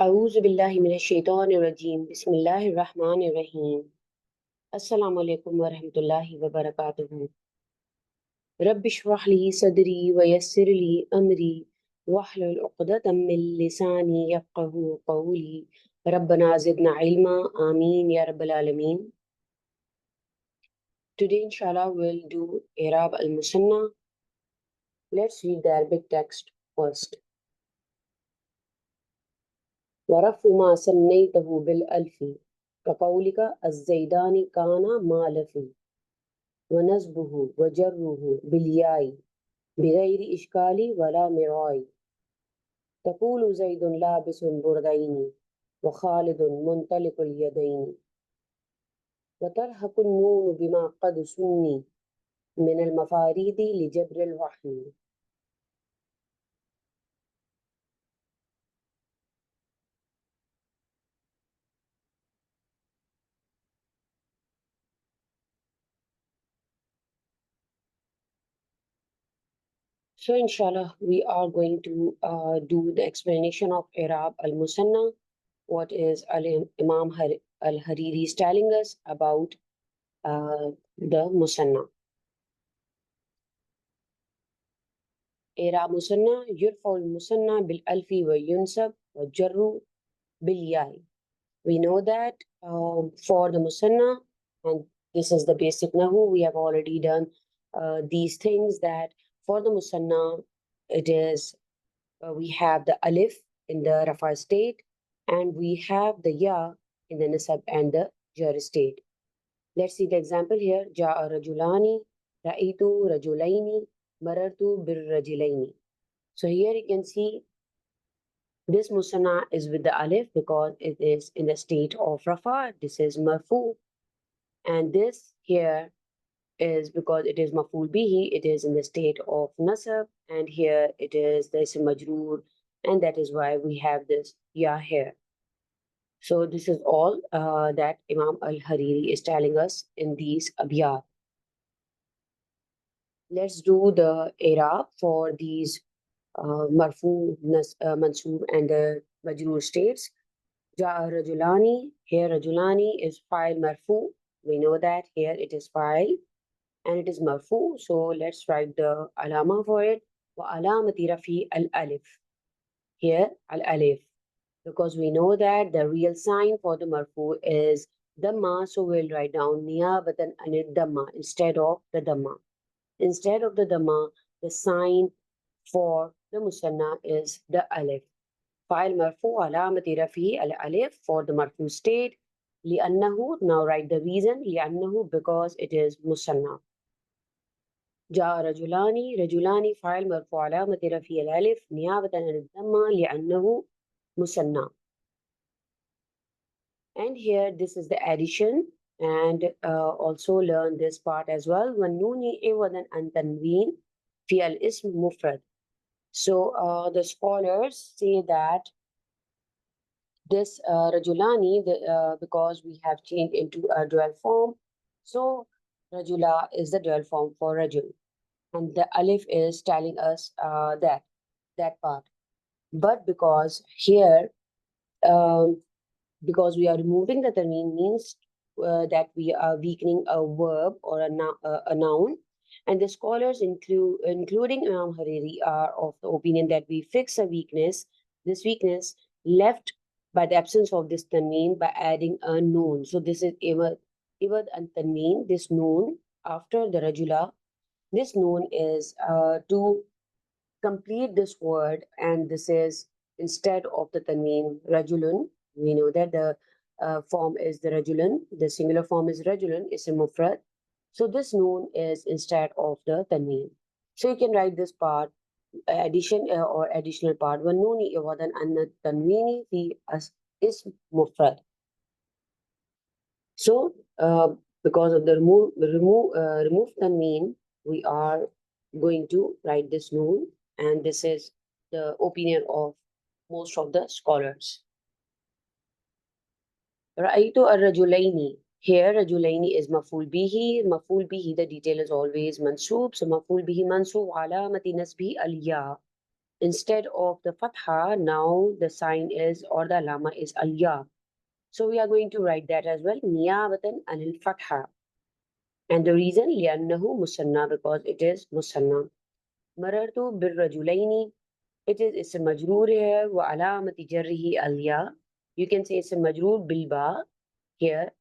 أعوذ بالله من الشيطان الرجيم بسم الله الرحمن الرحيم السلام عليكم ورحمة الله وبركاته رب اشرح لي صدري ويسر لي أمري واحلل عقدة من لساني يفقه قولي ربنا زدنا علما آمين يا رب العالمين. Today inshallah we'll do إعراب المثنى. Let's read the Arabic text first. ورفع ما سنيته بالألف كقولك الزيدان كان مالفي ونصبه وجره بالياء بغير إشكال ولا مراء. تقول زيد لابس بردين وخالد منطلق اليدين وترهق النون بما قد سني من المفاريد لجبر الوحي. So inshallah we are going to do the explanation of Iraab al-Musanna. What is Imam al-Hariri is telling us about the Musanna. إعراب مثنى يرفع المثنى بالألف وينصب والجر بالياء. We know that for the musanna, and this is the basic nahu, we have already done these things, that for the musanna, it is we have the alif in the rafa state, and we have the ya in the nasab and the jar state. Let's see the example here. Ja'a rajulani, ra'itu rajulaini, marartu bir rajulaini. So here you can see this musanna is with the alif because it is in the state of rafa. This is marfu. And this here is because it is maful bihi. It is in the state of nasab. And here it is the ism majroor. And that is why we have this ya here. So this is all that Imam al-Hariri is telling us in these abiyat. Let's do the i'raab for these marfu, mansoob, and the majroor states. Ja'a rajulani. Here rajulani is file marfu. We know that here it is file and it is marfu. So let's write the alama for it. Wa alamati rafi al alif. Here al alif. Because we know that the real sign for the marfu is dhamma. So we'll write down niyabatan anid dhamma instead of the dhamma. Instead of the dhamma, the sign for the musanna is the alif. File marfu alamati rafi al alif for the marfu state. لأنه, now write the reason. لأنه, because it is musanna. جاء رجلان. رجلان فاعل مرفوع علامة رفعه الألف نيابة عن الضمة لأنه musanna. And here this is the addition, and also learn this part as well. والنون عوضا عن تنوين في الاسم مفرد. So the scholars say that this rajulani, because we have changed into a dual form, so rajula is the dual form for rajul, and the alif is telling us that part. But because here, because we are removing the tanween, means that we are weakening a verb or a noun, and the scholars including Imam Hariri are of the opinion that we fix a weakness, this weakness left by the absence of this tanween by adding a noon. So this is iwad and tanween, this noon after the rajula. This noon is to complete this word, and this is instead of the tanween rajulun. We know that the form is the rajulun, the singular form is rajulun, is a mufrad. So this noon is instead of the tanween. So you can write this part addition or additional part. والنون عوضا عن التنوين في اسم مفرد. So because of the remove tanween, we are going to write this noon, and this is the opinion of most of the scholars. رأيت الرجلين. Here رجلين is مفعول به. مفعول به, the detail is always mansoob. So مفعول به mansoob علامة نسبه الياء instead of the fatha, now the sign is or the alama is al-ya. So we are going to write that as well, niyabatan anil fatha. And the reason, لأنه musanna, because it is musanna. مررت بالرجلين, it is اسم مجرور here, وعلامة جره الياء. You can say اسم مجرور بالباء here.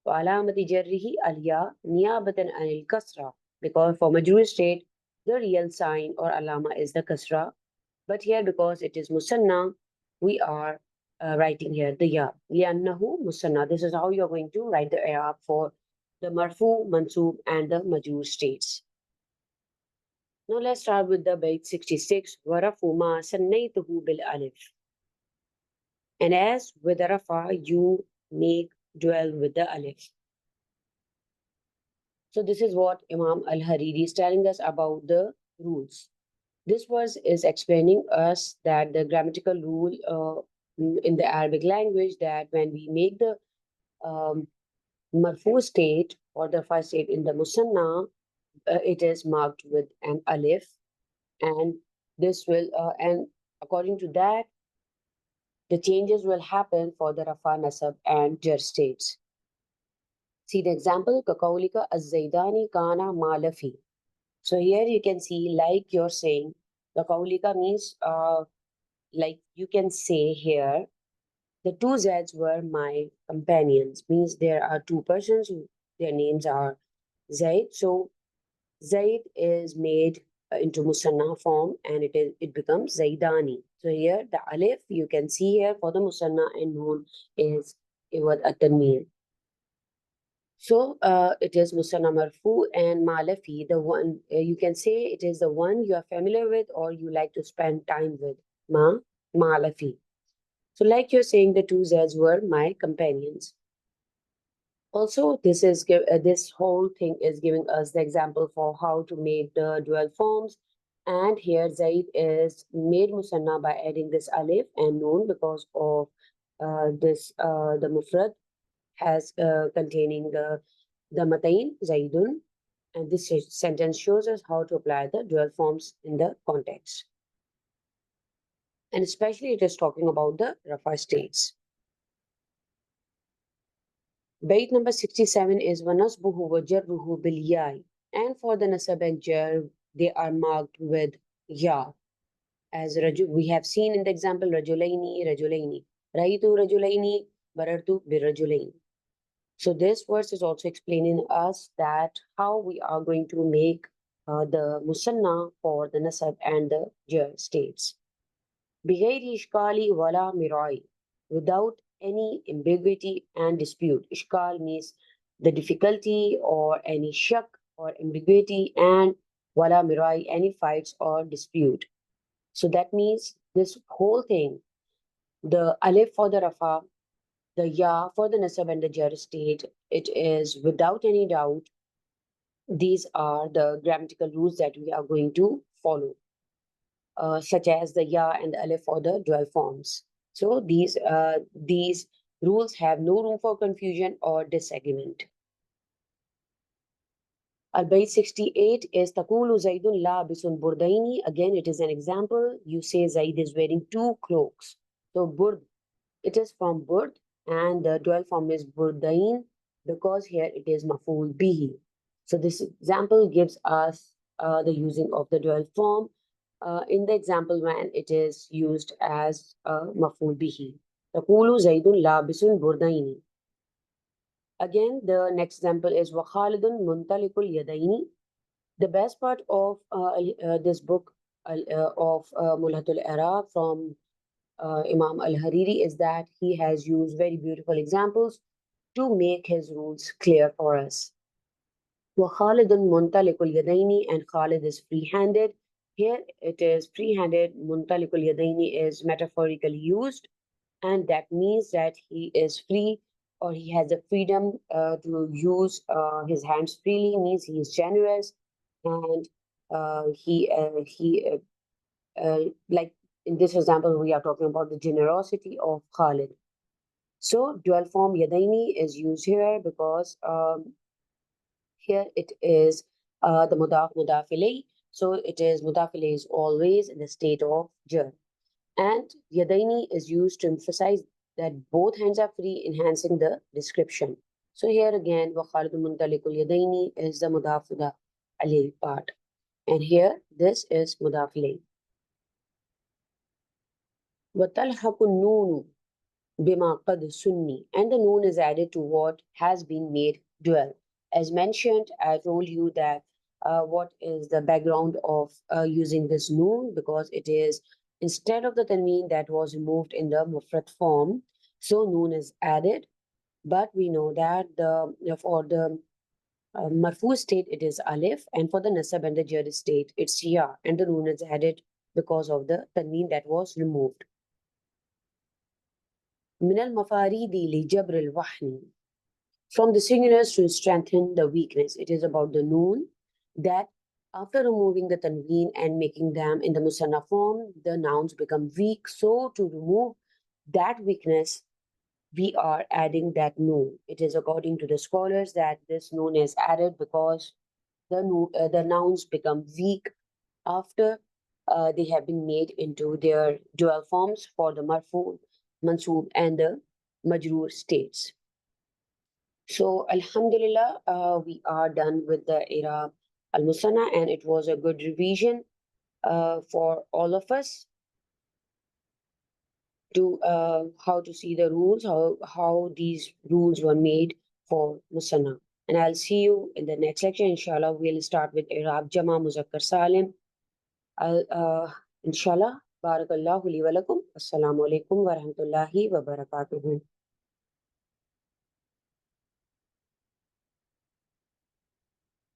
وعلامة جره الياء نيابة عن الكسرة, because for majrur state the real sign or alama is the kasra, but here because it is musanna we are writing here the ya. لأنه musanna. This is how you're going to write the i'rab for the marfu, mansub and the majrur states. Now let's start with the bayt 66. وَرَفُ مَا سَنَّيْتُهُ بِالْأَلِفِ. And as with the rafa, you make dwell with the alif. So this is what Imam Al-Hariri is telling us about the rules. This verse is explaining us that the grammatical rule in the Arabic language, that when we make the marfu state or the first state in the musanna, it is marked with an alif, and this will and according to that the changes will happen for the rafa, nasab and jar states. See the example, kaqawlika az-zaydani kana malafi. So here you can see, like you're saying, the kaulika means like you can say here, the two Zs were my companions, means there are two persons who their names are Zaid. So Zaid is made into musanna form and it becomes Zaidani. So here the alif you can see here for the musanna and noon is iwad at-tanween. So it is musanna marfu and malafi, the one you can say it is the one you are familiar with or you like to spend time with. Malafi. So like you're saying, the two Zs were my companions. Also, this whole thing is giving us the example for how to make the dual forms. And here Zaid is made musanna by adding this alif and noon because of the mufrad has containing the matain, Zaidun, and this sentence shows us how to apply the dual forms in the context. And especially it is talking about the rafa states. Bayt number 67 is وَنَصْبُهُ وَجَرُّهُ بِالْيَاءِ. And for the nasab and jar, they are marked with ya. As we have seen in the example, rajulaini, rajulaini. Raitu rajulaini, barartu birrajulaini. So this verse is also explaining us that how we are going to make the musanna for the nasab and the jar states. بغير إشكال ولا مراء, without any ambiguity and dispute. Ishkal means the difficulty or any shak or ambiguity, and wala mirai, any fights or dispute. So that means this whole thing, the alif for the rafa, the ya for the nasab and the jar state, it is without any doubt. These are the grammatical rules that we are going to follow, such as the ya and the alif for the dual forms. So these rules have no room for confusion or disagreement. Al-Bayt 68 is Taqulu Zaidun labisun burdaini. Again, it is an example. You say Zaid is wearing two cloaks. So burd, it is from burd, and the dual form is burdain because here it is maful bihi. So this example gives us the using of the dual form. In the example when it is used as maful bihi. Taqulu Zaidun labisun burdaini. Again, the next example is Wakhalidun muntalikul yadaini. The best part of this book of Mulhat al-I'rab from Imam Al-Hariri is that he has used very beautiful examples to make his rules clear for us. Wakhalidun muntalikul yadaini, and Khalid is free-handed. Here it is free-handed. Muntalikul yadaini is metaphorically used, and that means that he is free or he has the freedom to use his hands freely, means he is generous, and like in this example we are talking about the generosity of Khalid. So dual form yadaini is used here because here it is the mudaf ilay. So it is mudaf ilayh is always in the state of jar. And yadaini is used to emphasize that both hands are free, enhancing the description. So here again, wa Khalidun muntalikul yadaini is the mudaf alayh part. And here, this is mudaf ilayh. وَتَلْحَقُ النُّونُ بِمَا قَدْ سُنِّي. And the noon is added to what has been made dual. As mentioned, I told you that what is the background of using this noon, because it is instead of the tanween that was removed in the mufrad form, so noon is added. But we know that for the marfu state it is alif, and for the nasab and the jar state it's ya, and the noon is added because of the tanween that was removed. من المفاريد لجبر الوحن. From the singulars to strengthen the weakness. It is about the noon that after removing the tanween and making them in the muthanna form, the nouns become weak. So to remove that weakness, we are adding that noon. It is according to the scholars that this noon is added because the nouns become weak after they have been made into their dual forms for the marfu, mansoob, and the majroor states. So, Alhamdulillah, we are done with the Iraab al-Musanna, and it was a good revision for all of us to how to see the rules, how these rules were made for Musanna. And I'll see you in the next lecture. Inshallah, we'll start with Iraab Jama Muzakkar Salim. Inshallah, Barakallahu li wa lakum. Assalamu alaikum wa rahmatullahi wa barakatuhu.